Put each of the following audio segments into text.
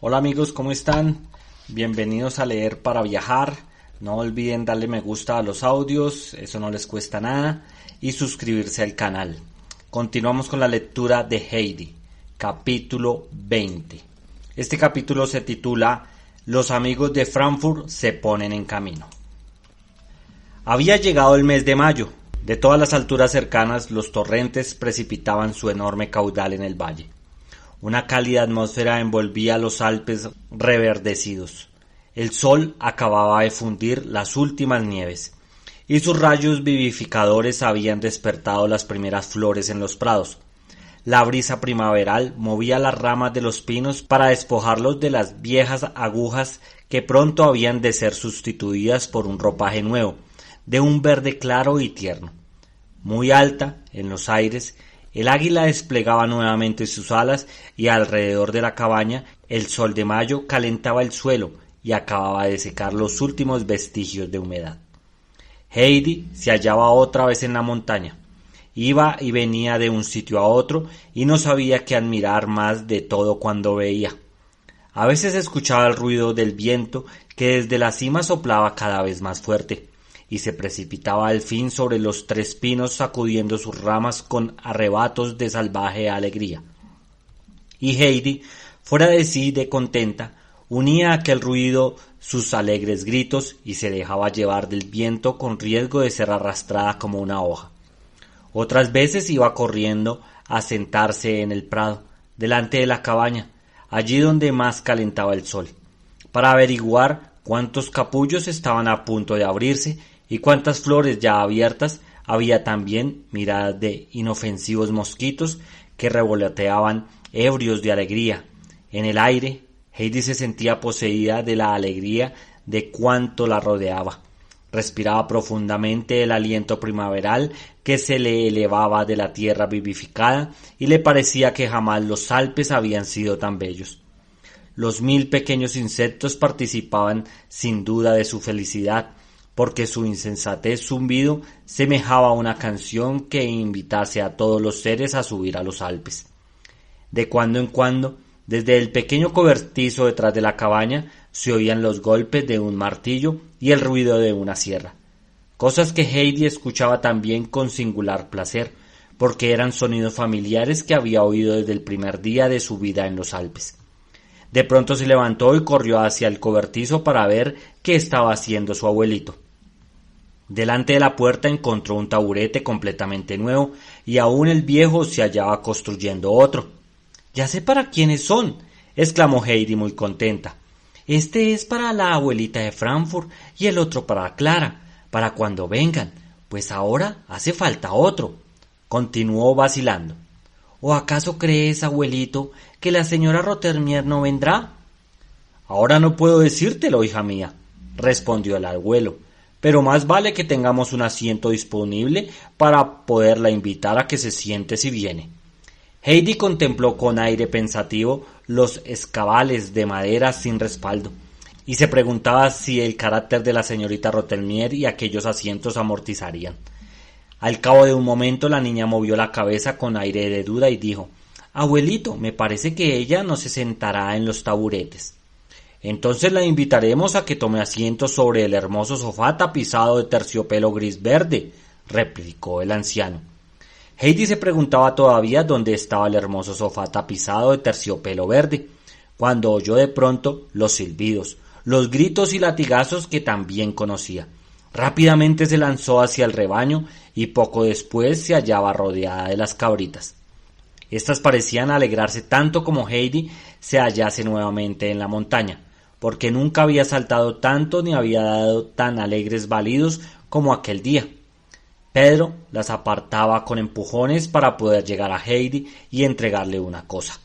Hola amigos, ¿cómo están? Bienvenidos a Leer para Viajar. No olviden darle me gusta a los audios, eso no les cuesta nada, y suscribirse al canal. Continuamos con la lectura de Heidi, capítulo 20. Este capítulo se titula Los amigos de Frankfurt se ponen en camino. Había llegado el mes de mayo. De todas las alturas cercanas, los torrentes precipitaban su enorme caudal en el valle. Una cálida atmósfera envolvía los Alpes reverdecidos. El sol acababa de fundir las últimas nieves, y sus rayos vivificadores habían despertado las primeras flores en los prados. La brisa primaveral movía las ramas de los pinos para despojarlos de las viejas agujas que pronto habían de ser sustituidas por un ropaje nuevo, de un verde claro y tierno. Muy alta, en los aires, el águila desplegaba nuevamente sus alas y alrededor de la cabaña el sol de mayo calentaba el suelo y acababa de secar los últimos vestigios de humedad. Heidi se hallaba otra vez en la montaña. Iba y venía de un sitio a otro y no sabía qué admirar más de todo cuando veía. A veces escuchaba el ruido del viento que desde la cima soplaba cada vez más fuerte y se precipitaba al fin sobre los tres pinos sacudiendo sus ramas con arrebatos de salvaje alegría. Y Heidi, fuera de sí de contenta, unía a aquel ruido sus alegres gritos y se dejaba llevar del viento con riesgo de ser arrastrada como una hoja. Otras veces iba corriendo a sentarse en el prado, delante de la cabaña, allí donde más calentaba el sol, para averiguar cuántos capullos estaban a punto de abrirse y cuántas flores ya abiertas había. También miradas de inofensivos mosquitos que revoloteaban ebrios de alegría. En el aire, Heidi se sentía poseída de la alegría de cuanto la rodeaba. Respiraba profundamente el aliento primaveral que se le elevaba de la tierra vivificada y le parecía que jamás los Alpes habían sido tan bellos. Los 1000 pequeños insectos participaban sin duda de su felicidad, porque su insensatez zumbido semejaba a una canción que invitase a todos los seres a subir a los Alpes. De cuando en cuando, desde el pequeño cobertizo detrás de la cabaña, se oían los golpes de un martillo y el ruido de una sierra, cosas que Heidi escuchaba también con singular placer, porque eran sonidos familiares que había oído desde el primer día de su vida en los Alpes. De pronto se levantó y corrió hacia el cobertizo para ver qué estaba haciendo su abuelito. Delante de la puerta encontró un taburete completamente nuevo y aún el viejo se hallaba construyendo otro. «Ya sé para quiénes son», exclamó Heidi muy contenta. «Este es para la abuelita de Frankfurt y el otro para Clara, para cuando vengan, pues ahora hace falta otro», continuó vacilando. «¿O acaso crees, abuelito, que la señora Rothermeier no vendrá?» «Ahora no puedo decírtelo, hija mía», respondió el abuelo, «pero más vale que tengamos un asiento disponible para poderla invitar a que se siente si viene». Heidi contempló con aire pensativo los escabales de madera sin respaldo y se preguntaba si el carácter de la señorita Rothermeier y aquellos asientos amortizarían. Al cabo de un momento la niña movió la cabeza con aire de duda y dijo: «Abuelito, me parece que ella no se sentará en los taburetes». «Entonces la invitaremos a que tome asiento sobre el hermoso sofá tapizado de terciopelo gris-verde», replicó el anciano. Heidi se preguntaba todavía dónde estaba el hermoso sofá tapizado de terciopelo verde, cuando oyó de pronto los silbidos, los gritos y latigazos que también conocía. Rápidamente se lanzó hacia el rebaño y poco después se hallaba rodeada de las cabritas. Estas parecían alegrarse tanto como Heidi se hallase nuevamente en la montaña, porque nunca había saltado tanto ni había dado tan alegres balidos como aquel día. Pedro las apartaba con empujones para poder llegar a Heidi y entregarle una cosa.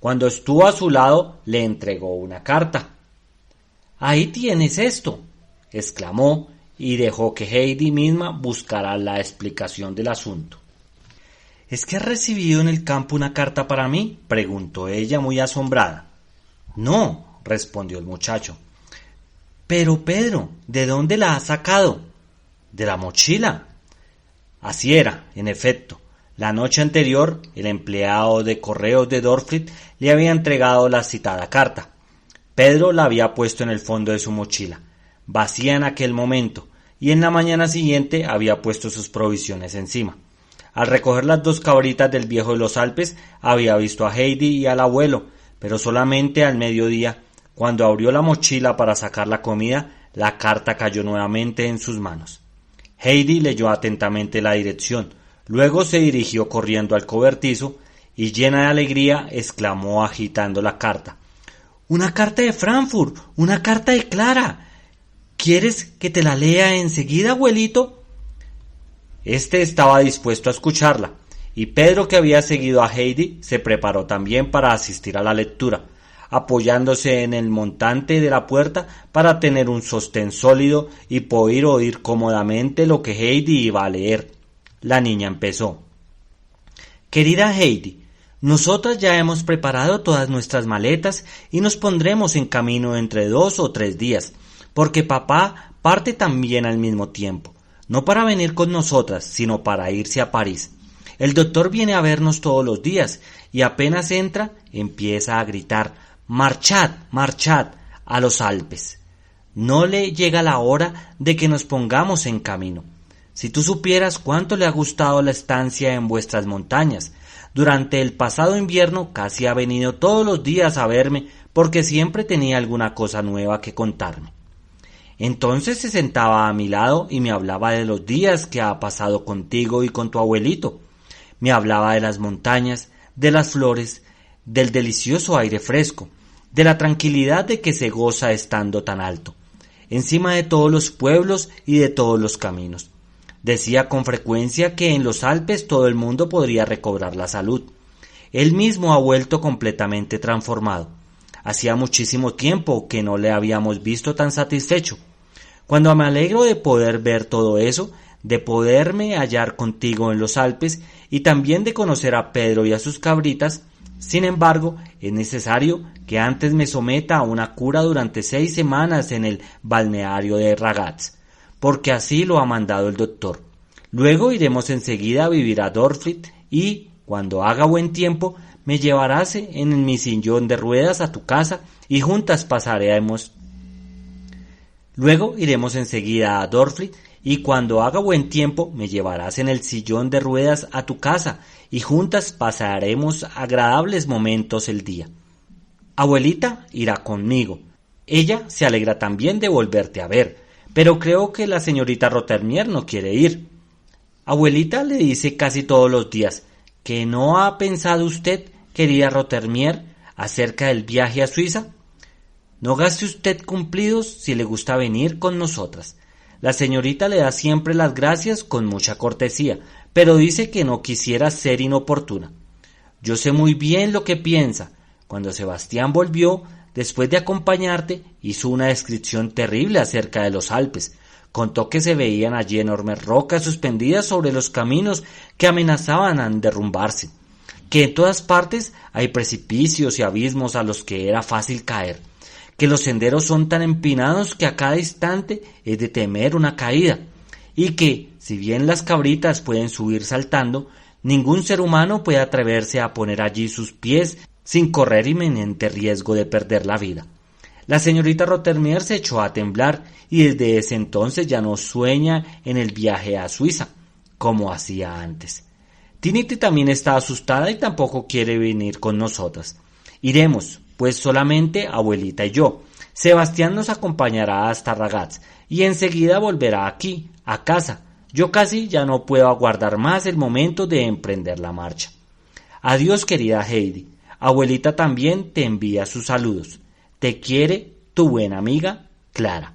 Cuando estuvo a su lado, le entregó una carta. «Ahí tienes esto», exclamó, y dejó que Heidi misma buscara la explicación del asunto. «¿Es que has recibido en el campo una carta para mí?», preguntó ella muy asombrada. «No», respondió el muchacho. «Pero, Pedro, ¿de dónde la has sacado?» «De la mochila». Así era, en efecto. La noche anterior, el empleado de correos de Dorfrid le había entregado la citada carta, Pedro la había puesto en el fondo de su mochila, vacía en aquel momento, y en la mañana siguiente había puesto sus provisiones encima. Al recoger las 2 cabritas del viejo de los Alpes, había visto a Heidi y al abuelo, pero solamente al mediodía, cuando abrió la mochila para sacar la comida, la carta cayó nuevamente en sus manos. Heidi leyó atentamente la dirección, luego se dirigió corriendo al cobertizo y, llena de alegría, exclamó agitando la carta: «¡Una carta de Frankfurt! ¡Una carta de Clara! ¿Quieres que te la lea enseguida, abuelito?». Este estaba dispuesto a escucharla, y Pedro, que había seguido a Heidi, se preparó también para asistir a la lectura, apoyándose en el montante de la puerta para tener un sostén sólido y poder oír cómodamente lo que Heidi iba a leer. La niña empezó: «Querida Heidi, nosotras ya hemos preparado todas nuestras maletas y nos pondremos en camino entre 2 o 3 días, porque papá parte también al mismo tiempo, no para venir con nosotras, sino para irse a París. El doctor viene a vernos todos los días y apenas entra empieza a gritar: «Marchad, marchad a los Alpes». No le llega la hora de que nos pongamos en camino. Si tú supieras cuánto le ha gustado la estancia en vuestras montañas. Durante el pasado invierno casi ha venido todos los días a verme porque siempre tenía alguna cosa nueva que contarme. Entonces se sentaba a mi lado y me hablaba de los días que ha pasado contigo y con tu abuelito. Me hablaba de las montañas, de las flores, del delicioso aire fresco, de la tranquilidad de que se goza estando tan alto, encima de todos los pueblos y de todos los caminos. Decía con frecuencia que en los Alpes todo el mundo podría recobrar la salud. Él mismo ha vuelto completamente transformado. Hacía muchísimo tiempo que no le habíamos visto tan satisfecho. Cuando me alegro de poder ver todo eso, de poderme hallar contigo en los Alpes y también de conocer a Pedro y a sus cabritas, sin embargo, es necesario que antes me someta a una cura durante 6 semanas en el balneario de Ragaz, porque así lo ha mandado el doctor. Luego iremos enseguida a vivir a Dorflit y, cuando haga buen tiempo, me llevarás en mi sillón de ruedas a tu casa y juntas pasaremos. Luego iremos enseguida a Dorflit y cuando haga buen tiempo me llevarás en el sillón de ruedas a tu casa y juntas pasaremos agradables momentos el día. Abuelita irá conmigo. Ella se alegra también de volverte a ver, pero creo que la señorita Rothermere no quiere ir. Abuelita le dice casi todos los días que no ha pensado usted, querida Rothermere, acerca del viaje a Suiza. No gaste usted cumplidos si le gusta venir con nosotras. La señorita le da siempre las gracias con mucha cortesía, pero dice que no quisiera ser inoportuna. Yo sé muy bien lo que piensa. Cuando Sebastián volvió, después de acompañarte, hizo una descripción terrible acerca de los Alpes. Contó que se veían allí enormes rocas suspendidas sobre los caminos que amenazaban a derrumbarse, que en todas partes hay precipicios y abismos a los que era fácil caer, que los senderos son tan empinados que a cada instante es de temer una caída, y que, si bien las cabritas pueden subir saltando, ningún ser humano puede atreverse a poner allí sus pies sin correr inminente riesgo de perder la vida. La señorita Rothermere se echó a temblar y desde ese entonces ya no sueña en el viaje a Suiza, como hacía antes. Tiniti también está asustada y tampoco quiere venir con nosotras. Iremos, pues solamente abuelita y yo. Sebastián nos acompañará hasta Ragaz y enseguida volverá aquí, a casa. Yo casi ya no puedo aguardar más el momento de emprender la marcha. Adiós, querida Heidi. Abuelita también te envía sus saludos. Te quiere tu buena amiga, Clara.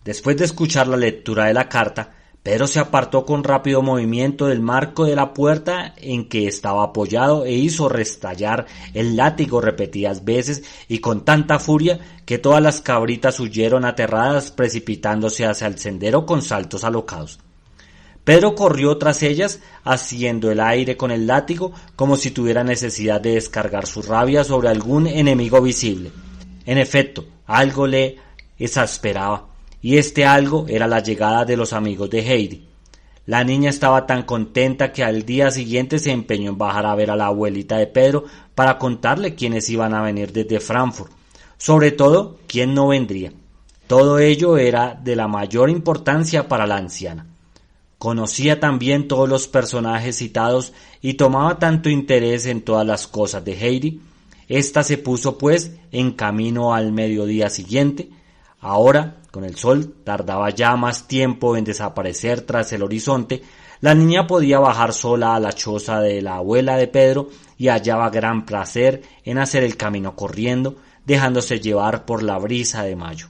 Después de escuchar la lectura de la carta, Pedro se apartó con rápido movimiento del marco de la puerta en que estaba apoyado e hizo restallar el látigo repetidas veces y con tanta furia que todas las cabritas huyeron aterradas, precipitándose hacia el sendero con saltos alocados. Pedro corrió tras ellas, haciendo el aire con el látigo como si tuviera necesidad de descargar su rabia sobre algún enemigo visible. En efecto, algo le exasperaba, y este algo era la llegada de los amigos de Heidi. La niña estaba tan contenta que al día siguiente se empeñó en bajar a ver a la abuelita de Pedro para contarle quiénes iban a venir desde Frankfurt, Sobre todo, ¿quién no vendría? Todo ello era de la mayor importancia para la anciana. Conocía también todos los personajes citados y tomaba tanto interés en todas las cosas de Heidi. Ésta se puso pues en camino al mediodía siguiente. Ahora, con el sol, tardaba ya más tiempo en desaparecer tras el horizonte. La niña podía bajar sola a la choza de la abuela de Pedro y hallaba gran placer en hacer el camino corriendo, dejándose llevar por la brisa de mayo.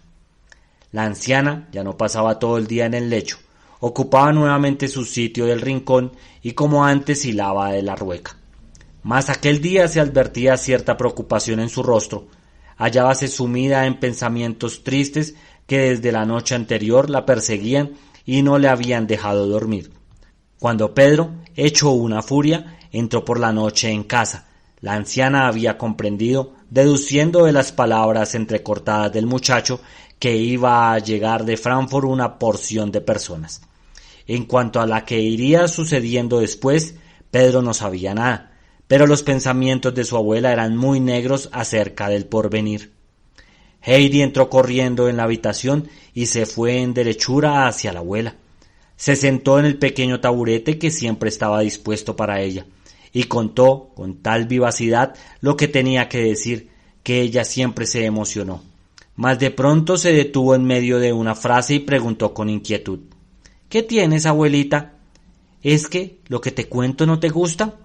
La anciana ya no pasaba todo el día en el lecho, ocupaba nuevamente su sitio del rincón y como antes hilaba de la rueca. Mas aquel día se advertía cierta preocupación en su rostro. Hallábase sumida en pensamientos tristes que desde la noche anterior la perseguían y no le habían dejado dormir. Cuando Pedro, hecho una furia, entró por la noche en casa, la anciana había comprendido, deduciendo de las palabras entrecortadas del muchacho, que iba a llegar de Frankfurt una porción de personas. En cuanto a la que iría sucediendo después, Pedro no sabía nada, pero los pensamientos de su abuela eran muy negros acerca del porvenir. Heidi entró corriendo en la habitación y se fue en derechura hacia la abuela. Se sentó en el pequeño taburete que siempre estaba dispuesto para ella, y contó con tal vivacidad lo que tenía que decir, que ella siempre se emocionó. Mas de pronto se detuvo en medio de una frase y preguntó con inquietud: «¿Qué tienes, abuelita? ¿Es que lo que te cuento no te gusta?»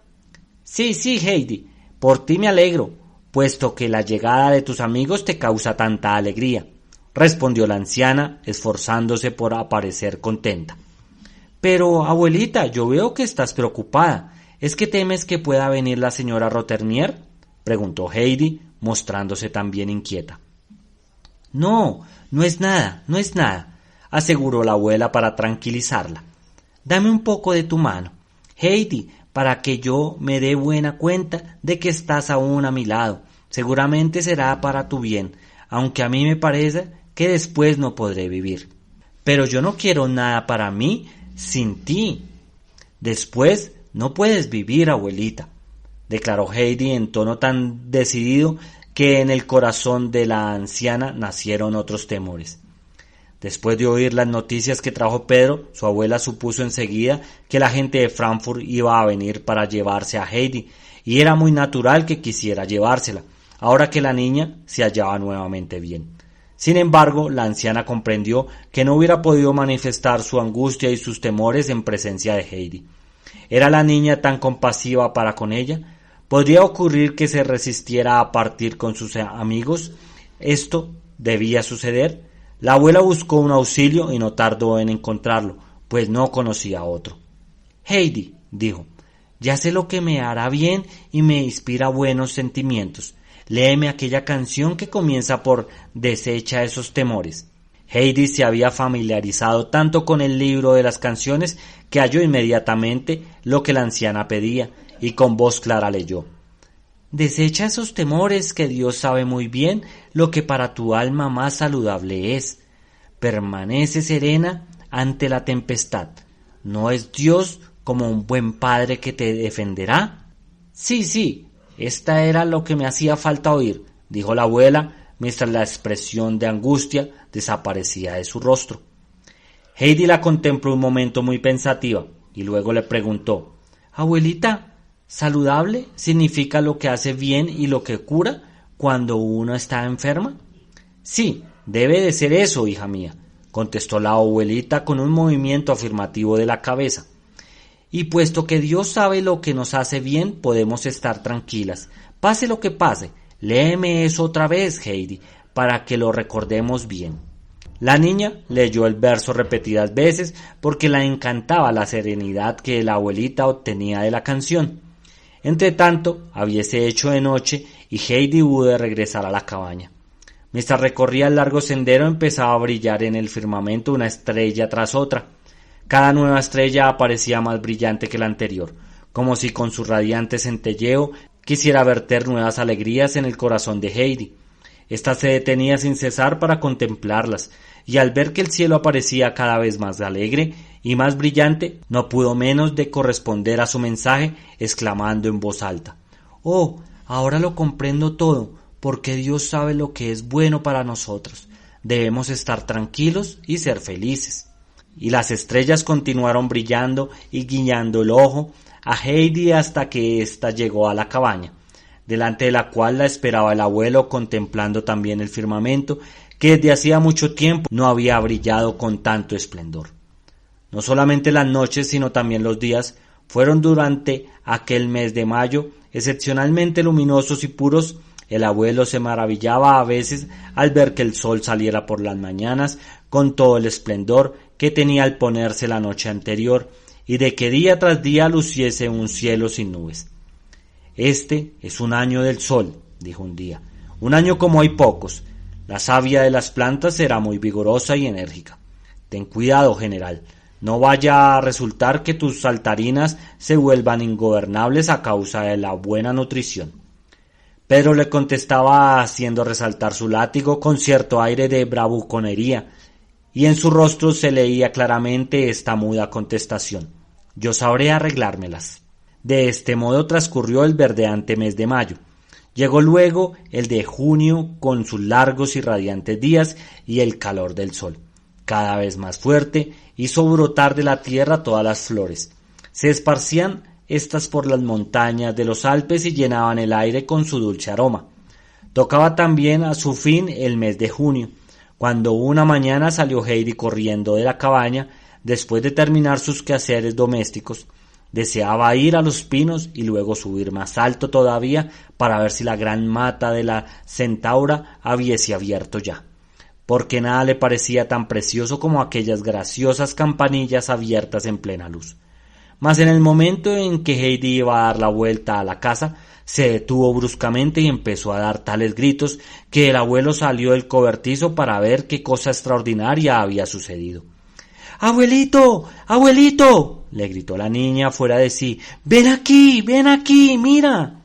Sí, Heidi, por ti me alegro, puesto que la llegada de tus amigos te causa tanta alegría», respondió la anciana, esforzándose por aparecer contenta. «Pero, abuelita, yo veo que estás preocupada. ¿Es que temes que pueda venir la señora Rothermeier?», preguntó Heidi, mostrándose también inquieta. No es nada, aseguró la abuela para tranquilizarla. «Dame un poco de tu mano, Heidi, para que yo me dé buena cuenta de que estás aún a mi lado. Seguramente será para tu bien, aunque a mí me parece que después no podré vivir. Pero yo no quiero nada para mí sin ti. Después no puedes vivir, abuelita», declaró Heidi en tono tan decidido que en el corazón de la anciana nacieron otros temores. Después de oír las noticias que trajo Pedro, su abuela supuso enseguida que la gente de Frankfurt iba a venir para llevarse a Heidi, y era muy natural que quisiera llevársela, ahora que la niña se hallaba nuevamente bien. Sin embargo, la anciana comprendió que no hubiera podido manifestar su angustia y sus temores en presencia de Heidi. ¿Era la niña tan compasiva para con ella? ¿Podría ocurrir que se resistiera a partir con sus amigos? ¿Esto debía suceder? La abuela buscó un auxilio y no tardó en encontrarlo, pues no conocía otro. «Heidi», dijo, «ya sé lo que me hará bien y me inspira buenos sentimientos. Léeme aquella canción que comienza por «Desecha esos temores». Heidi se había familiarizado tanto con el libro de las canciones que halló inmediatamente lo que la anciana pedía y con voz clara leyó: «Desecha esos temores, que Dios sabe muy bien lo que para tu alma más saludable es. Permanece serena ante la tempestad. ¿No es Dios como un buen padre que te defenderá?» Sí, esta era lo que me hacía falta oír», dijo la abuela, mientras la expresión de angustia desaparecía de su rostro. Heidi la contempló un momento muy pensativa y luego le preguntó: «Abuelita, ¿saludable significa lo que hace bien y lo que cura cuando uno está enferma?» «Sí, debe de ser eso, hija mía», contestó la abuelita con un movimiento afirmativo de la cabeza. «Y puesto que Dios sabe lo que nos hace bien, podemos estar tranquilas. Pase lo que pase, léeme eso otra vez, Heidi, para que lo recordemos bien». La niña leyó el verso repetidas veces porque la encantaba la serenidad que la abuelita obtenía de la canción. Entretanto, habíase hecho de noche y Heidi hubo de regresar a la cabaña. Mientras recorría el largo sendero, empezaba a brillar en el firmamento una estrella tras otra. Cada nueva estrella aparecía más brillante que la anterior, como si con su radiante centelleo quisiera verter nuevas alegrías en el corazón de Heidi. Ésta se detenía sin cesar para contemplarlas, y al ver que el cielo aparecía cada vez más alegre y más brillante, no pudo menos de corresponder a su mensaje, exclamando en voz alta: «Oh, ahora lo comprendo todo, porque Dios sabe lo que es bueno para nosotros. Debemos estar tranquilos y ser felices. Y las estrellas continuaron brillando y guiñando el ojo a Heidi hasta que ésta llegó a la cabaña, delante de la cual la esperaba el abuelo, contemplando también el firmamento que desde hacía mucho tiempo no había brillado con tanto esplendor. No solamente las noches, sino también los días fueron durante aquel mes de mayo excepcionalmente luminosos y puros. El abuelo se maravillaba a veces al ver que el sol saliera por las mañanas con todo el esplendor que tenía al ponerse la noche anterior, y de que día tras día luciese un cielo sin nubes. Este es un año del sol, dijo un día, un año como hay pocos. La savia de las plantas será muy vigorosa y enérgica. Ten cuidado, general, no vaya a resultar que tus saltarinas se vuelvan ingobernables a causa de la buena nutrición. Pedro le contestaba haciendo resaltar su látigo con cierto aire de bravuconería, y en su rostro se leía claramente esta muda contestación: yo sabré arreglármelas. De este modo transcurrió el verdeante mes de mayo. Llegó luego el de junio con sus largos y radiantes días, y el calor del sol, cada vez más fuerte, hizo brotar de la tierra todas las flores. Se esparcían estas por las montañas de los Alpes y llenaban el aire con su dulce aroma. Tocaba también a su fin el mes de junio, cuando una mañana salió Heidi corriendo de la cabaña después de terminar sus quehaceres domésticos. Deseaba ir a los pinos y luego subir más alto todavía para ver si la gran mata de la centaura hubiese abierto ya, porque nada le parecía tan precioso como aquellas graciosas campanillas abiertas en plena luz. Mas en el momento en que Heidi iba a dar la vuelta a la casa, se detuvo bruscamente y empezó a dar tales gritos que el abuelo salió del cobertizo para ver qué cosa extraordinaria había sucedido. ¡Abuelito! ¡Abuelito!, le gritó la niña fuera de sí. ven aquí, mira».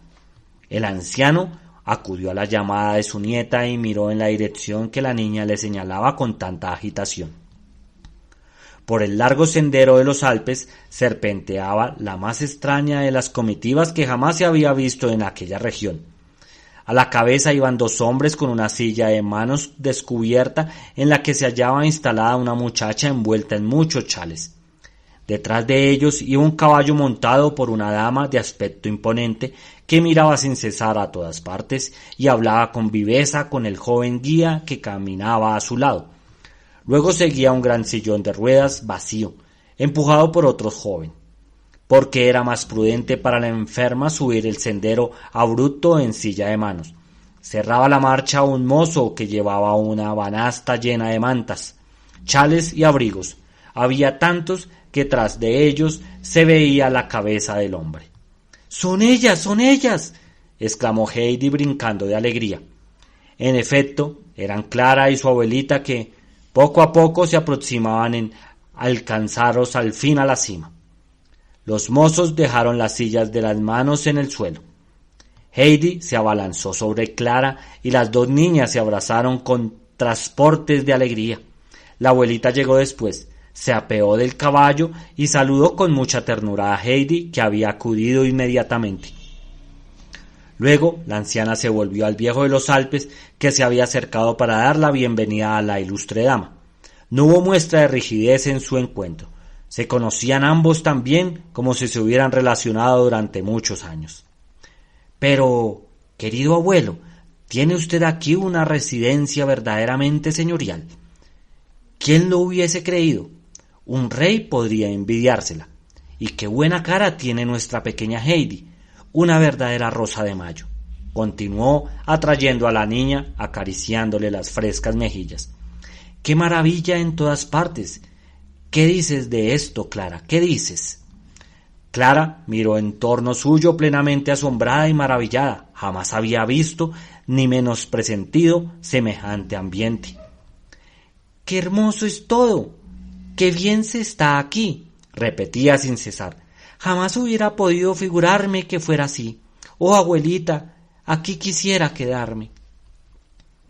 El anciano acudió a la llamada de su nieta y miró en la dirección que la niña le señalaba con tanta agitación. Por el largo sendero de los Alpes serpenteaba la más extraña de las comitivas que jamás se había visto en aquella región. A la cabeza iban dos hombres con una silla de manos descubierta en la que se hallaba instalada una muchacha envuelta en muchos chales. Detrás de ellos iba un caballo montado por una dama de aspecto imponente que miraba sin cesar a todas partes y hablaba con viveza con el joven guía que caminaba a su lado. Luego seguía un gran sillón de ruedas vacío, empujado por otro joven, porque era más prudente para la enferma subir el sendero abrupto en silla de manos. Cerraba la marcha un mozo que llevaba una banasta llena de mantas, chales y abrigos. Había tantos que tras de ellos se veía la cabeza del hombre. ¡Son ellas!, exclamó Heidi brincando de alegría. En efecto, eran Clara y su abuelita que poco a poco se aproximaban en alcanzaros al fin a la cima. Los mozos dejaron las sillas de las manos en el suelo. Heidi se abalanzó sobre Clara y las dos niñas se abrazaron con transportes de alegría. La abuelita llegó después, se apeó del caballo y saludó con mucha ternura a Heidi, que había acudido inmediatamente. Luego la anciana se volvió al viejo de los Alpes, que se había acercado para dar la bienvenida a la ilustre dama. No hubo muestra de rigidez en su encuentro. Se conocían ambos tan bien como si se hubieran relacionado durante muchos años. Pero, querido abuelo, tiene usted aquí una residencia verdaderamente señorial. ¿Quién lo hubiese creído? Un rey podría envidiársela. Y qué buena cara tiene nuestra pequeña Heidi, una verdadera rosa de mayo, continuó atrayendo a la niña, acariciándole las frescas mejillas. ¡Qué maravilla en todas partes! ¿Qué dices de esto, Clara? ¿Qué dices? Clara miró en torno suyo plenamente asombrada y maravillada. Jamás había visto ni menos presentido semejante ambiente. ¡Qué hermoso es todo! ¡Qué bien se está aquí!, repetía sin cesar. Jamás hubiera podido figurarme que fuera así. Oh, abuelita, aquí quisiera quedarme.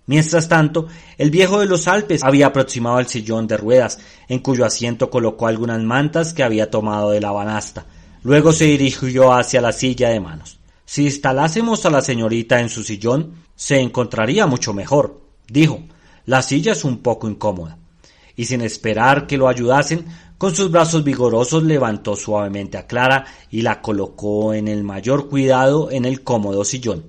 Mientras tanto, el viejo de los Alpes había aproximado el sillón de ruedas, en cuyo asiento colocó algunas mantas que había tomado de la banasta. Luego se dirigió hacia la silla de manos. Si instalásemos a la señorita en su sillón, se encontraría mucho mejor, dijo. La silla es un poco incómoda. Y sin esperar que lo ayudasen, con sus brazos vigorosos levantó suavemente a Clara y la colocó en el mayor cuidado en el cómodo sillón.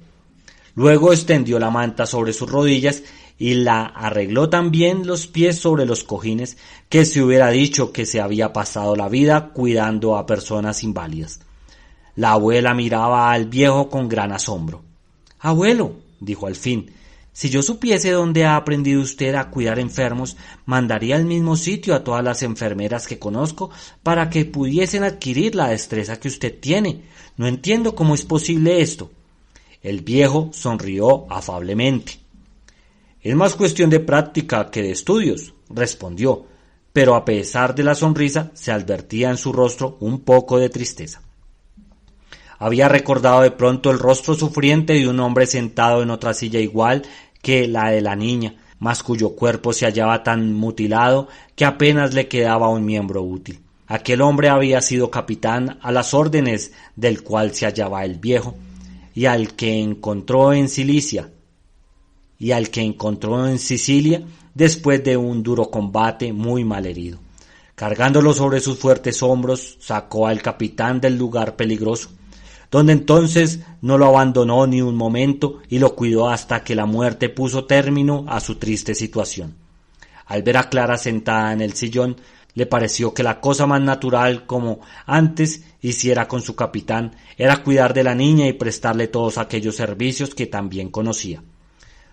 Luego extendió la manta sobre sus rodillas y la arregló también los pies sobre los cojines, que se hubiera dicho que se había pasado la vida cuidando a personas inválidas. La abuela miraba al viejo con gran asombro. «Abuelo», dijo al fin, «si yo supiese dónde ha aprendido usted a cuidar enfermos, mandaría al mismo sitio a todas las enfermeras que conozco para que pudiesen adquirir la destreza que usted tiene. No entiendo cómo es posible esto». El viejo sonrió afablemente. «Es más cuestión de práctica que de estudios», respondió, pero a pesar de la sonrisa se advertía en su rostro un poco de tristeza. Había recordado de pronto el rostro sufriente de un hombre sentado en otra silla igual que la de la niña, mas cuyo cuerpo se hallaba tan mutilado que apenas le quedaba un miembro útil. Aquel hombre había sido capitán a las órdenes del cual se hallaba el viejo, y al que encontró en Sicilia después de un duro combate muy mal herido. Cargándolo sobre sus fuertes hombros, sacó al capitán del lugar peligroso, donde entonces no lo abandonó ni un momento y lo cuidó hasta que la muerte puso término a su triste situación. Al ver a Clara sentada en el sillón, le pareció que la cosa más natural como antes hiciera con su capitán era cuidar de la niña y prestarle todos aquellos servicios que también conocía.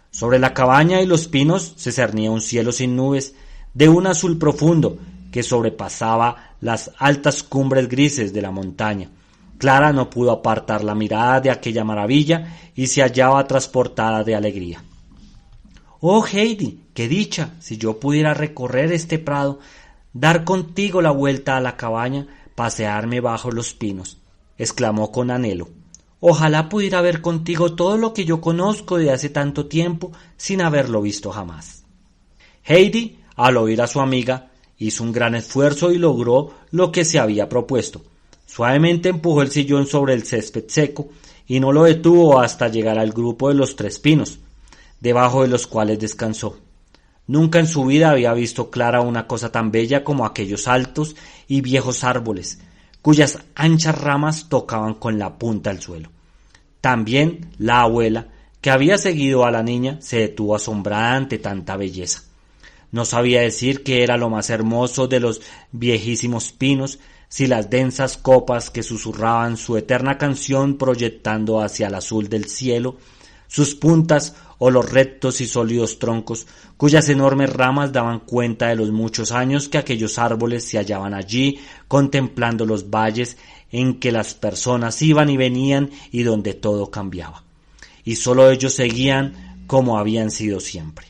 Sobre la cabaña y los pinos se cernía un cielo sin nubes, de un azul profundo que sobrepasaba las altas cumbres grises de la montaña. Clara no pudo apartar la mirada de aquella maravilla y se hallaba transportada de alegría. «Oh, Heidi, qué dicha, si yo pudiera recorrer este prado, dar contigo la vuelta a la cabaña, pasearme bajo los pinos», exclamó con anhelo. «Ojalá pudiera ver contigo todo lo que yo conozco de hace tanto tiempo sin haberlo visto jamás». Heidi, al oír a su amiga, hizo un gran esfuerzo y logró lo que se había propuesto. Suavemente empujó el sillón sobre el césped seco y no lo detuvo hasta llegar al grupo de los 3 pinos, debajo de los cuales descansó. Nunca en su vida había visto Clara una cosa tan bella como aquellos altos y viejos árboles, cuyas anchas ramas tocaban con la punta el suelo. También la abuela, que había seguido a la niña, se detuvo asombrada ante tanta belleza. No sabía decir qué era lo más hermoso de los viejísimos pinos, si las densas copas que susurraban su eterna canción proyectando hacia el azul del cielo, sus puntas o los rectos y sólidos troncos, cuyas enormes ramas daban cuenta de los muchos años que aquellos árboles se hallaban allí, contemplando los valles en que las personas iban y venían y donde todo cambiaba. Y sólo ellos seguían como habían sido siempre.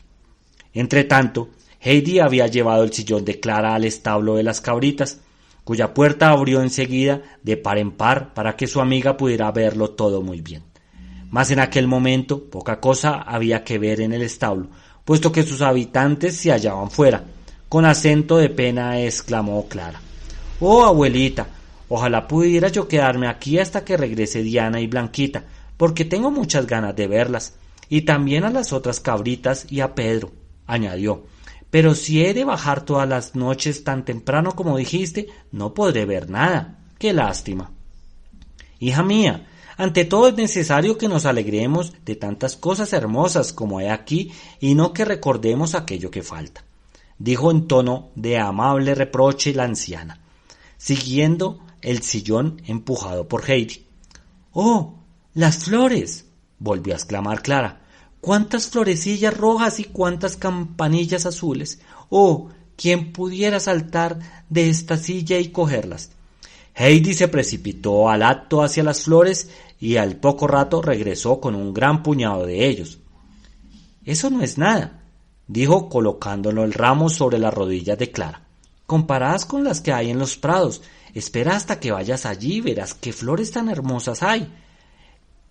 Entretanto, Heidi había llevado el sillón de Clara al establo de las cabritas, cuya puerta abrió enseguida de par en par para que su amiga pudiera verlo todo muy bien. Mas en aquel momento poca cosa había que ver en el establo, puesto que sus habitantes se hallaban fuera. Con acento de pena exclamó Clara: «Oh, abuelita, ojalá pudiera yo quedarme aquí hasta que regrese Diana y Blanquita, porque tengo muchas ganas de verlas, y también a las otras cabritas y a Pedro», añadió. «Pero si he de bajar todas las noches tan temprano como dijiste, no podré ver nada. ¡Qué lástima!». «Hija mía, ante todo es necesario que nos alegremos de tantas cosas hermosas como hay aquí y no que recordemos aquello que falta», dijo en tono de amable reproche la anciana, siguiendo el sillón empujado por Heidi. «¡Oh, las flores!», volvió a exclamar Clara. «¡Cuántas florecillas rojas y cuántas campanillas azules! ¡Oh, quién pudiera saltar de esta silla y cogerlas!». Heidi se precipitó al acto hacia las flores y al poco rato regresó con un gran puñado de ellos. «Eso no es nada», dijo colocándolo el ramo sobre las rodillas de Clara. «Comparadas con las que hay en los prados. Espera hasta que vayas allí y verás qué flores tan hermosas hay.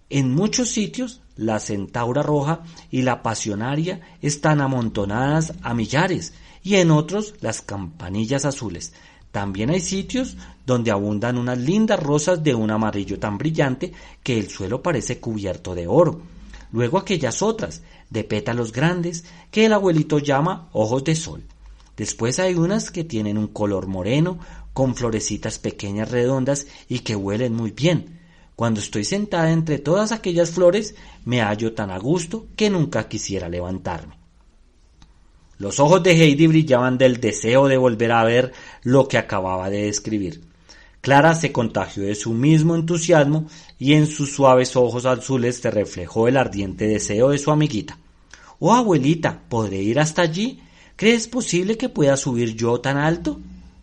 En muchos sitios la centaura roja y la pasionaria están amontonadas a millares, y en otros las campanillas azules. También hay sitios donde abundan unas lindas rosas de un amarillo tan brillante que el suelo parece cubierto de oro. luego aquellas otras, de pétalos grandes, que el abuelito llama ojos de sol. Después hay unas que tienen un color moreno, con florecitas pequeñas redondas y que huelen muy bien. Cuando estoy sentada entre todas aquellas flores, me hallo tan a gusto que nunca quisiera levantarme. Los ojos de Heidi brillaban del deseo de volver a ver lo que acababa de describir. Clara se contagió de su mismo entusiasmo y en sus suaves ojos azules se reflejó el ardiente deseo de su amiguita. «Oh, abuelita, ¿podré ir hasta allí? ¿Crees posible que pueda subir yo tan alto?»,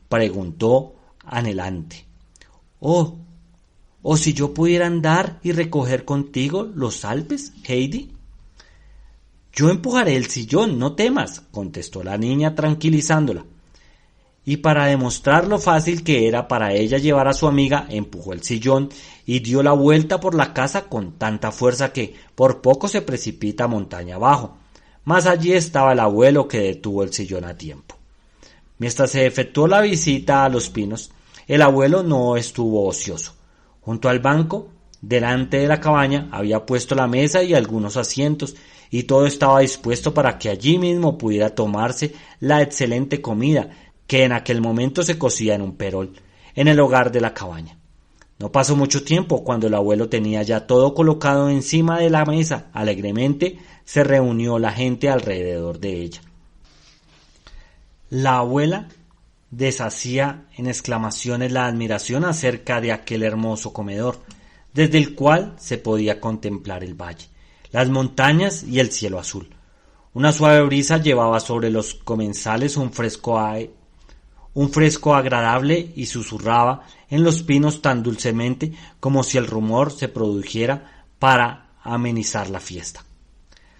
preguntó anhelante. «Oh, si yo pudiera andar y recoger contigo los Alpes, Heidi». «Yo empujaré el sillón, no temas», contestó la niña tranquilizándola. Y para demostrar lo fácil que era para ella llevar a su amiga, empujó el sillón y dio la vuelta por la casa con tanta fuerza que por poco se precipita montaña abajo. Mas allí estaba el abuelo, que detuvo el sillón a tiempo. Mientras se efectuó la visita a los pinos, el abuelo no estuvo ocioso. Junto al banco, delante de la cabaña, había puesto la mesa y algunos asientos, y todo estaba dispuesto para que allí mismo pudiera tomarse la excelente comida que en aquel momento se cocía en un perol, en el hogar de la cabaña. No pasó mucho tiempo cuando el abuelo tenía ya todo colocado encima de la mesa. Alegremente se reunió la gente alrededor de ella. La abuela deshacía en exclamaciones la admiración acerca de aquel hermoso comedor, desde el cual se podía contemplar el valle, las montañas y el cielo azul. Una suave brisa llevaba sobre los comensales un fresco agradable y susurraba en los pinos tan dulcemente como si el rumor se produjera para amenizar la fiesta.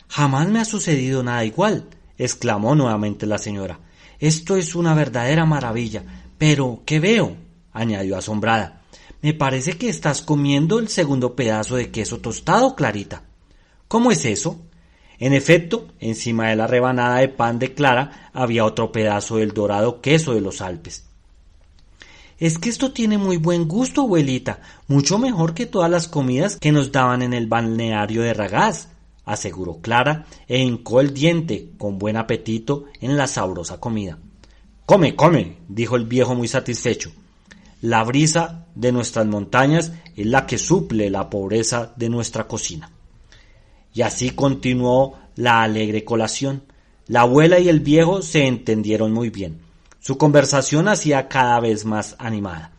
«Jamás me ha sucedido nada igual», exclamó nuevamente la señora. «Esto es una verdadera maravilla. Pero, ¿qué veo?», añadió asombrada. «Me parece que estás comiendo el segundo pedazo de queso tostado, Clarita». «¿Cómo es eso?». En efecto, encima de la rebanada de pan de Clara había otro pedazo del dorado queso de los Alpes. «Es que esto tiene muy buen gusto, abuelita, mucho mejor que todas las comidas que nos daban en el balneario de Ragaz», aseguró Clara, e hincó el diente con buen apetito en la sabrosa comida. «Come, come», dijo el viejo muy satisfecho. «La brisa de nuestras montañas es la que suple la pobreza de nuestra cocina». Y así continuó la alegre colación. La abuela y el viejo se entendieron muy bien. Su conversación hacía cada vez más animada.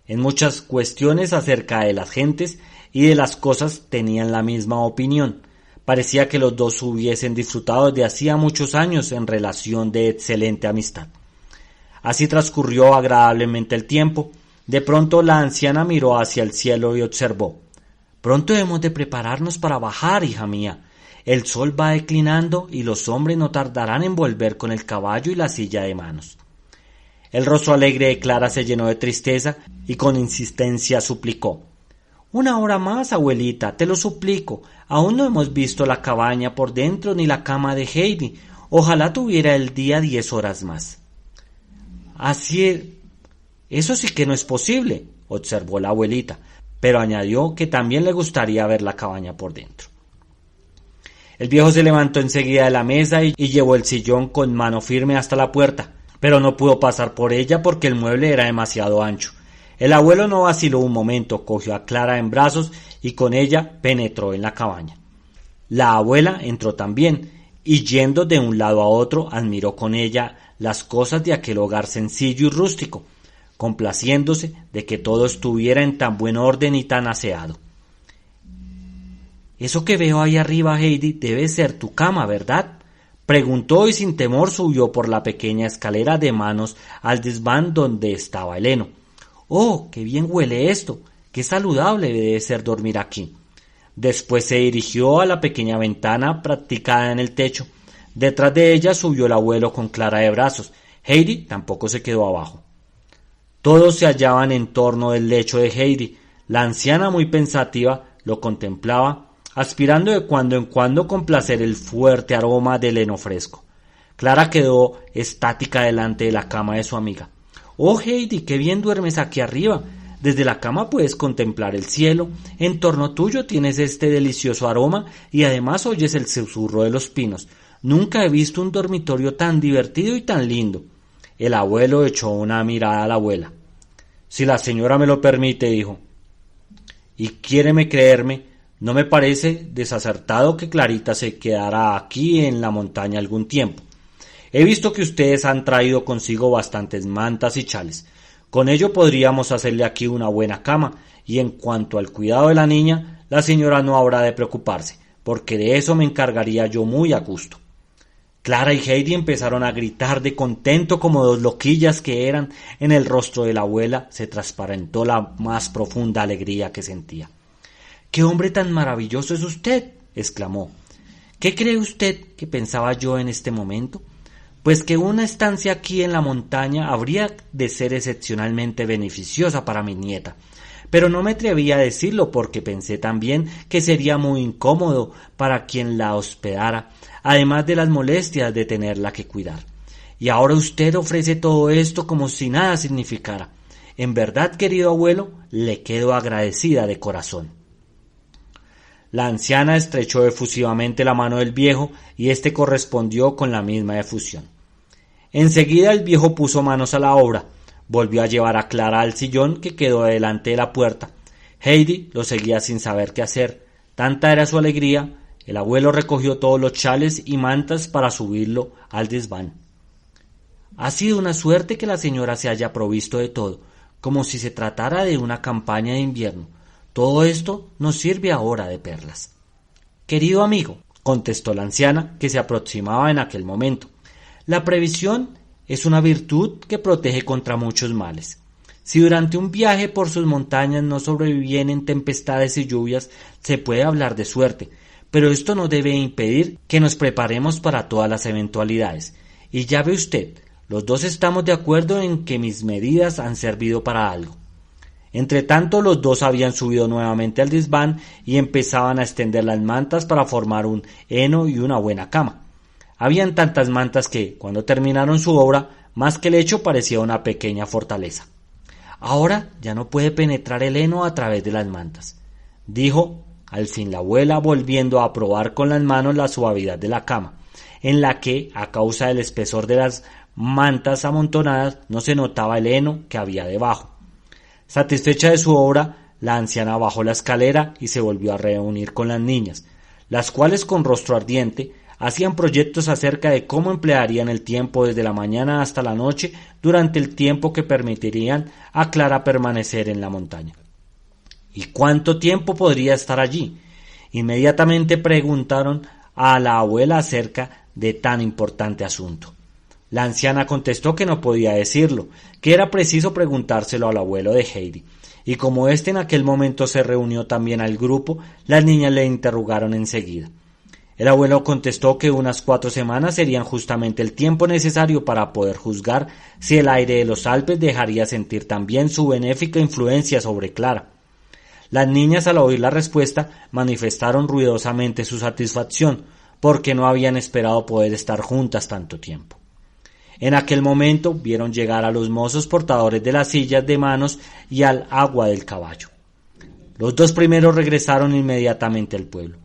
En muchas cuestiones acerca de las gentes y de las cosas tenían la misma opinión. Parecía que los dos hubiesen disfrutado desde hacía muchos años en relación de excelente amistad. Así transcurrió agradablemente el tiempo. De pronto la anciana miró hacia el cielo y observó: «Pronto hemos de prepararnos para bajar, hija mía. El sol va declinando y los hombres no tardarán en volver con el caballo y la silla de manos». El rostro alegre de Clara se llenó de tristeza y con insistencia suplicó: «Una hora más, abuelita, te lo suplico. Aún no hemos visto la cabaña por dentro ni la cama de Heidi. Ojalá tuviera el día 10 horas más». «Eso sí que no es posible», observó la abuelita, pero añadió que también le gustaría ver la cabaña por dentro. El viejo se levantó enseguida de la mesa y llevó el sillón con mano firme hasta la puerta, pero no pudo pasar por ella porque el mueble era demasiado ancho. El abuelo no vaciló un momento, cogió a Clara en brazos y con ella penetró en la cabaña. La abuela entró también y, yendo de un lado a otro, admiró con ella las cosas de aquel hogar sencillo y rústico, complaciéndose de que todo estuviera en tan buen orden y tan aseado. «Eso que veo ahí arriba, Heidi, debe ser tu cama, ¿verdad?», preguntó, y sin temor subió por la pequeña escalera de manos al desván donde estaba el heno. «Oh, qué bien huele esto, qué saludable debe ser dormir aquí». Después se dirigió a la pequeña ventana practicada en el techo. Detrás de ella subió el abuelo con Clara de brazos. Heidi tampoco se quedó abajo. Todos se hallaban en torno del lecho de Heidi. La anciana, muy pensativa, lo contemplaba, aspirando de cuando en cuando con placer el fuerte aroma del heno fresco. Clara quedó estática delante de la cama de su amiga. «Oh, Heidi, qué bien duermes aquí arriba. Desde la cama puedes contemplar el cielo, en torno tuyo tienes este delicioso aroma y además oyes el susurro de los pinos. Nunca he visto un dormitorio tan divertido y tan lindo. El abuelo echó una mirada a la abuela. Si la señora me lo permite, dijo. Y quiéreme creerme, no me parece desacertado que Clarita se quedara aquí en la montaña algún tiempo. He visto que ustedes han traído consigo bastantes mantas y chales. Con ello podríamos hacerle aquí una buena cama, y en cuanto al cuidado de la niña, la señora no habrá de preocuparse, porque de eso me encargaría yo muy a gusto. Clara y Heidi empezaron a gritar de contento como dos loquillas que eran. En el rostro de la abuela se transparentó la más profunda alegría que sentía. «¡Qué hombre tan maravilloso es usted!», exclamó. «¿Qué cree usted que pensaba yo en este momento? Pues que una estancia aquí en la montaña habría de ser excepcionalmente beneficiosa para mi nieta. Pero no me atreví a decirlo porque pensé también que sería muy incómodo para quien la hospedara, además de las molestias de tenerla que cuidar. Y ahora usted ofrece todo esto como si nada significara. En verdad, querido abuelo, le quedo agradecida de corazón». La anciana estrechó efusivamente la mano del viejo y éste correspondió con la misma efusión. Enseguida el viejo puso manos a la obra, volvió a llevar a Clara al sillón que quedó delante de la puerta. Heidi lo seguía sin saber qué hacer. Tanta era su alegría. El abuelo recogió todos los chales y mantas para subirlo al desván. Ha sido una suerte que la señora se haya provisto de todo, como si se tratara de una campaña de invierno. Todo esto nos sirve ahora de perlas. Querido amigo, contestó la anciana, que se aproximaba en aquel momento, la previsión es una virtud que protege contra muchos males. Si durante un viaje por sus montañas no sobrevienen tempestades y lluvias, se puede hablar de suerte, pero esto no debe impedir que nos preparemos para todas las eventualidades. Y ya ve usted, los dos estamos de acuerdo en que mis medidas han servido para algo. Entretanto, los dos habían subido nuevamente al desván y empezaban a extender las mantas para formar un heno y una buena cama. Habían tantas mantas que, cuando terminaron su obra, más que el lecho parecía una pequeña fortaleza. Ahora ya no puede penetrar el heno a través de las mantas, dijo al fin la abuela, volviendo a probar con las manos la suavidad de la cama, en la que, a causa del espesor de las mantas amontonadas, no se notaba el heno que había debajo. Satisfecha de su obra, la anciana bajó la escalera y se volvió a reunir con las niñas, las cuales con rostro ardiente hacían proyectos acerca de cómo emplearían el tiempo desde la mañana hasta la noche durante el tiempo que permitirían a Clara permanecer en la montaña. ¿Y cuánto tiempo podría estar allí? Inmediatamente preguntaron a la abuela acerca de tan importante asunto. La anciana contestó que no podía decirlo, que era preciso preguntárselo al abuelo de Heidi, y como éste en aquel momento se reunió también al grupo, las niñas le interrogaron enseguida. El abuelo contestó que unas 4 semanas serían justamente el tiempo necesario para poder juzgar si el aire de los Alpes dejaría sentir también su benéfica influencia sobre Clara. Las niñas, al oír la respuesta, manifestaron ruidosamente su satisfacción, porque no habían esperado poder estar juntas tanto tiempo. En aquel momento vieron llegar a los mozos portadores de las sillas de manos y al agua del caballo. Los 2 primeros regresaron inmediatamente al pueblo.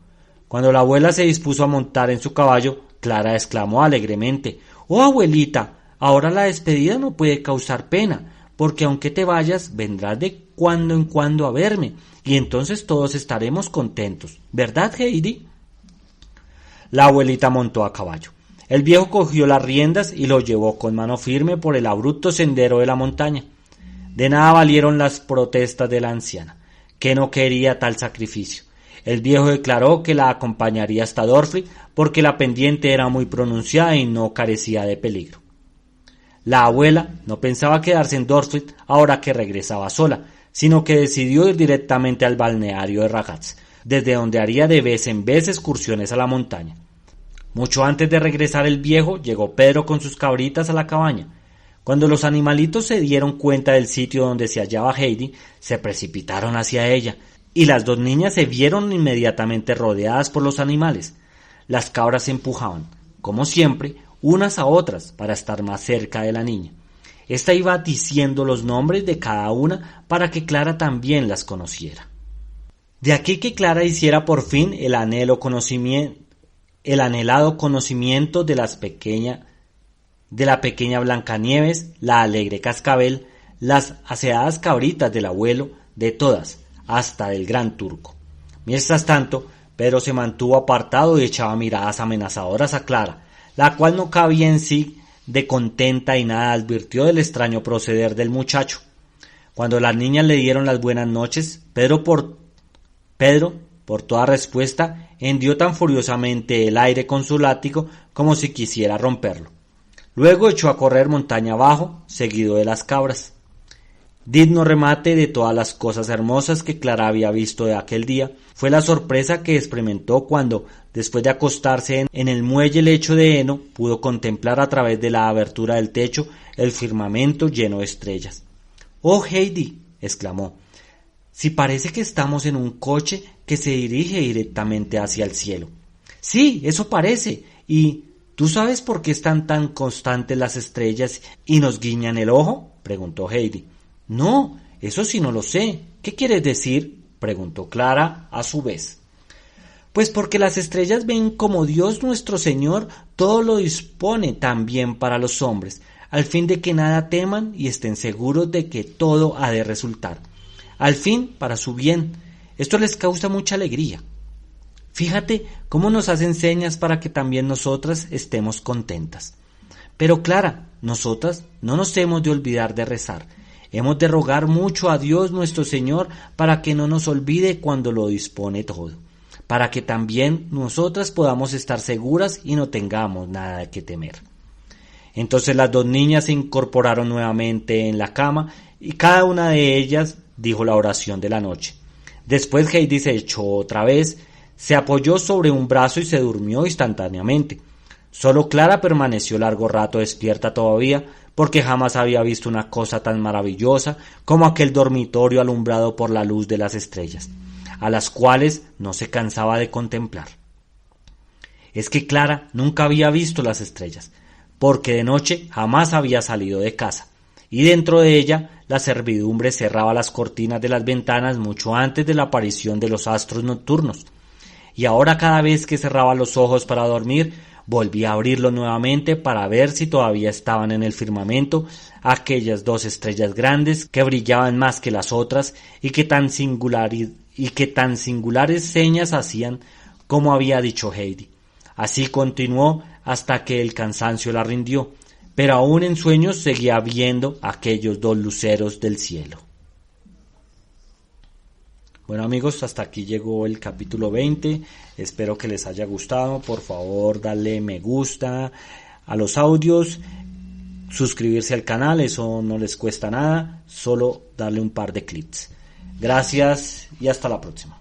Cuando la abuela se dispuso a montar en su caballo, Clara exclamó alegremente: «¡Oh, abuelita! Ahora la despedida no puede causar pena, porque aunque te vayas, vendrás de cuando en cuando a verme, y entonces todos estaremos contentos. ¿Verdad, Heidi?». La abuelita montó a caballo. El viejo cogió las riendas y lo llevó con mano firme por el abrupto sendero de la montaña. De nada valieron las protestas de la anciana, que no quería tal sacrificio. El viejo declaró que la acompañaría hasta Dörfli porque la pendiente era muy pronunciada y no carecía de peligro. La abuela no pensaba quedarse en Dörfli ahora que regresaba sola, sino que decidió ir directamente al balneario de Ragaz, desde donde haría de vez en vez excursiones a la montaña. Mucho antes de regresar el viejo, llegó Pedro con sus cabritas a la cabaña. Cuando los animalitos se dieron cuenta del sitio donde se hallaba Heidi, se precipitaron hacia ella, y las 2 niñas se vieron inmediatamente rodeadas por los animales. Las cabras se empujaban, como siempre, unas a otras para estar más cerca de la niña. Esta iba diciendo los nombres de cada una para que Clara también las conociera. De aquí que Clara hiciera por fin el anhelado conocimiento de la pequeña Blancanieves, la alegre Cascabel, las aseadas cabritas del abuelo, de todas, hasta del gran Turco. Mientras tanto, Pedro se mantuvo apartado y echaba miradas amenazadoras a Clara, la cual no cabía en sí de contenta y nada advirtió del extraño proceder del muchacho. Cuando las niñas le dieron las buenas noches, Pedro, por toda respuesta, hendió tan furiosamente el aire con su látigo como si quisiera romperlo. Luego echó a correr montaña abajo, seguido de las cabras. Digno remate de todas las cosas hermosas que Clara había visto de aquel día fue la sorpresa que experimentó cuando, después de acostarse en el muelle lecho de heno, pudo contemplar a través de la abertura del techo el firmamento lleno de estrellas. «¡Oh, Heidi!», exclamó, «si parece que estamos en un coche que se dirige directamente hacia el cielo». «Sí, eso parece. ¿Y tú sabes por qué están tan constantes las estrellas y nos guiñan el ojo?», preguntó Heidi. «No, eso sí no lo sé. ¿Qué quieres decir?», preguntó Clara a su vez. «Pues porque las estrellas ven como Dios nuestro Señor todo lo dispone también para los hombres, al fin de que nada teman y estén seguros de que todo ha de resultar, al fin para su bien. Esto les causa mucha alegría. Fíjate cómo nos hacen señas para que también nosotras estemos contentas. Pero Clara, nosotras no nos hemos de olvidar de rezar. Hemos de rogar mucho a Dios nuestro Señor para que no nos olvide cuando lo dispone todo, para que también nosotras podamos estar seguras y no tengamos nada que temer». Entonces las dos niñas se incorporaron nuevamente en la cama y cada una de ellas dijo la oración de la noche. Después Heidi se echó otra vez, se apoyó sobre un brazo y se durmió instantáneamente. Solo Clara permaneció largo rato despierta todavía, porque jamás había visto una cosa tan maravillosa como aquel dormitorio alumbrado por la luz de las estrellas, a las cuales no se cansaba de contemplar. Es que Clara nunca había visto las estrellas, porque de noche jamás había salido de casa, y dentro de ella la servidumbre cerraba las cortinas de las ventanas mucho antes de la aparición de los astros nocturnos, y ahora cada vez que cerraba los ojos para dormir, volvía a abrirlos nuevamente para ver si todavía estaban en el firmamento aquellas dos estrellas grandes que brillaban más que las otras y que tan singulares señas hacían como había dicho Heidi. Así continuó hasta que el cansancio la rindió, pero aún en sueños seguía viendo aquellos dos luceros del cielo. Bueno amigos, hasta aquí llegó el capítulo 20, espero que les haya gustado. Por favor dale me gusta a los audios, suscribirse al canal, eso no les cuesta nada, solo darle un par de clics. Gracias y hasta la próxima.